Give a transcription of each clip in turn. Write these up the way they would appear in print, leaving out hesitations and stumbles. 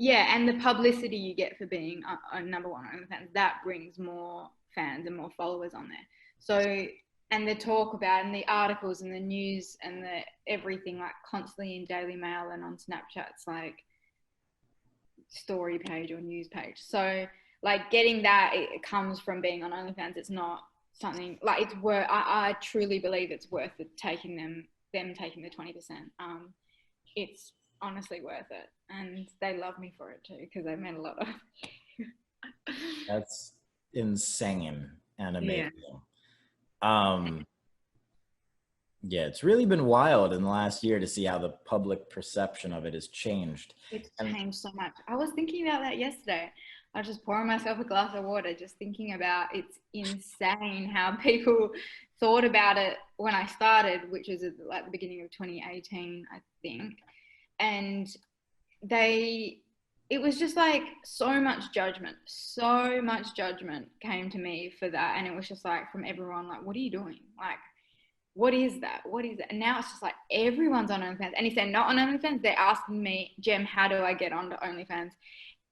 Yeah, and the publicity you get for being a number one OnlyFans, that brings more fans and more followers on there. So, and the talk about and the articles and the news and the everything, like constantly in Daily Mail and on Snapchat, it's like story page or news page. So like getting that, it comes from being on OnlyFans. It's not something like it's worth. I truly believe it's worth it taking them taking the 20%. It's honestly worth it, and they love me for it too because they made a lot of. That's insane and Yeah. amazing. Yeah, it's really been wild in the last year to see how the public perception of it has changed. It's And changed so much. I was thinking about that yesterday. I was just pouring myself a glass of water, just thinking about it's insane how people thought about it when I started, which was at like the beginning of 2018, I think. And they, it was just like so much judgment came to me for that. And it was just like from everyone, like, what are you doing? Like, what is that? What is it? And now it's just like everyone's on OnlyFans. And if they're not on OnlyFans, they're asking me, Jem, how do I get onto OnlyFans?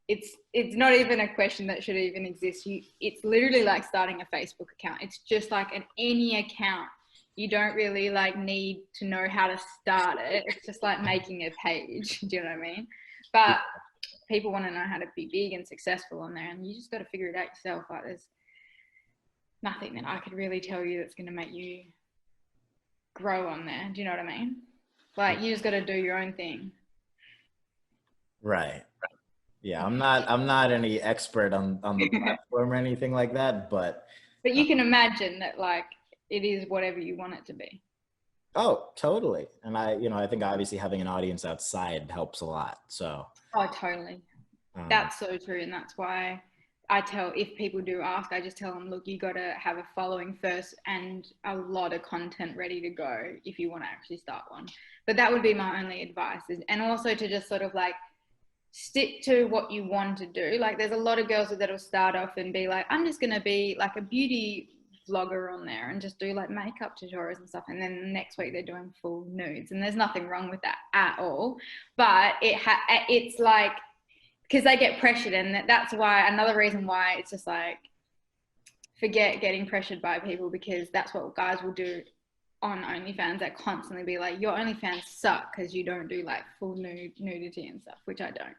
It's not even a question that should even exist. It's literally like starting a Facebook account. It's just like any account. You don't really like need to know how to start it. It's just like making a page. Do you know what I mean? But people want to know how to be big and successful on there, and you just got to figure it out yourself. Like there's nothing that I could really tell you that's going to make you grow on there. Do you know what I mean? Like you just got to do your own thing. right. Yeah, I'm not any expert on the platform or anything like that, but you can imagine that like it is whatever you want it to be. oh, totally. And I think obviously having an audience outside helps a lot. So, Oh, totally. um, That's so true. And that's why I tell, if people do ask, I just tell them, look, you got to have a following first and a lot of content ready to go if you want to actually start one. But that would be my only advice and also to just sort of like stick to what you want to do. Like there's a lot of girls that'll start off and be like, I'm just going to be like a beauty vlogger on there and just do like makeup tutorials and stuff. And then the next week they're doing full nudes. And there's nothing wrong with that at all. But it's like, because they get pressured, and that's why another reason why it's just like forget getting pressured by people, because that's what guys will do on OnlyFans. That constantly be like, your OnlyFans suck because you don't do like full nudity and stuff, which I don't.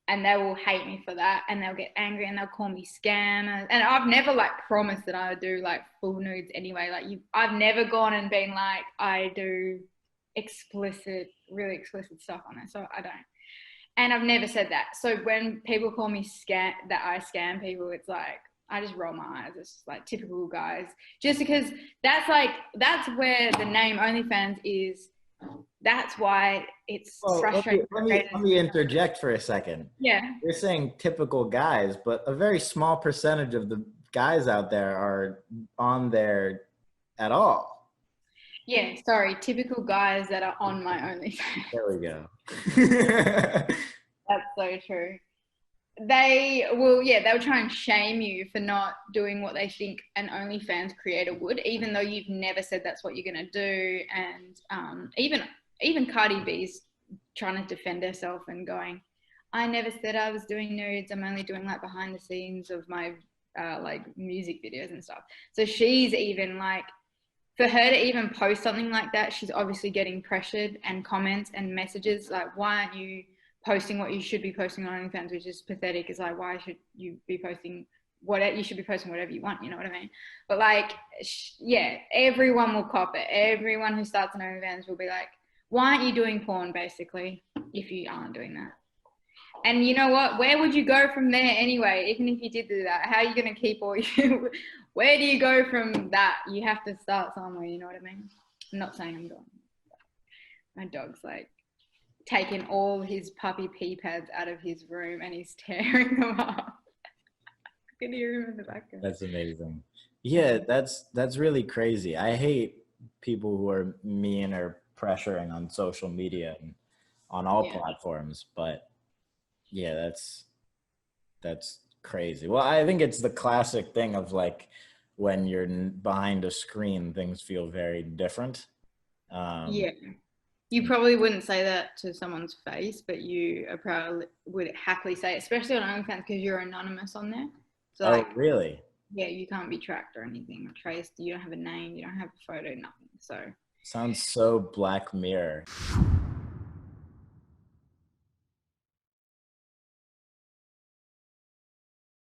And they will hate me for that, and they'll get angry and they'll call me scam. And I've never like promised that I would do like full nudes anyway. Like I've never gone and been like I do really explicit stuff on it, so I don't. And I've never said that. So when people call me that I scam people, it's like, I just roll my eyes. It's just like typical guys. Just because that's where the name OnlyFans is. That's why it's well, frustrating. let me interject for a second. Yeah. You're saying typical guys, but a very small percentage of the guys out there are on there at all. Yeah, sorry. Typical guys that are on my OnlyFans. There we go. That's so true. They'll try and shame you for not doing what they think an OnlyFans creator would, even though you've never said that's what you're going to do. And even Cardi B's trying to defend herself and going, I never said I was doing nudes. I'm only doing like behind the scenes of my like music videos and stuff. So she's even like, for her to even post something like that, she's obviously getting pressured and comments and messages like, why aren't you posting what you should be posting on OnlyFans, which is pathetic. It's like, why should you be posting whatever? You should be posting whatever you want, you know what I mean? But like, yeah, everyone will cop it. Everyone who starts an OnlyFans will be like, why aren't you doing porn, basically, if you aren't doing that? And you know what? Where would you go from there anyway? Even if you did do that, how are you going to keep all you? Where do you go from that? You have to start somewhere. You know what I mean? I'm not saying I'm going. My dog's like taking all his puppy pee pads out of his room and he's tearing them up. I can hear him in the background. That's amazing. Yeah, that's really crazy. I hate people who are mean or pressuring on social media and on all platforms, but yeah, that's crazy. Well, I think it's the classic thing of like when you're behind a screen, things feel very different. Yeah. You probably wouldn't say that to someone's face, but you are probably would happily say it, especially on OnlyFans because you're anonymous on there. So Oh, really? yeah, you can't be tracked or anything or traced. You don't have a name, you don't have a photo, nothing. So Sounds so Black Mirror.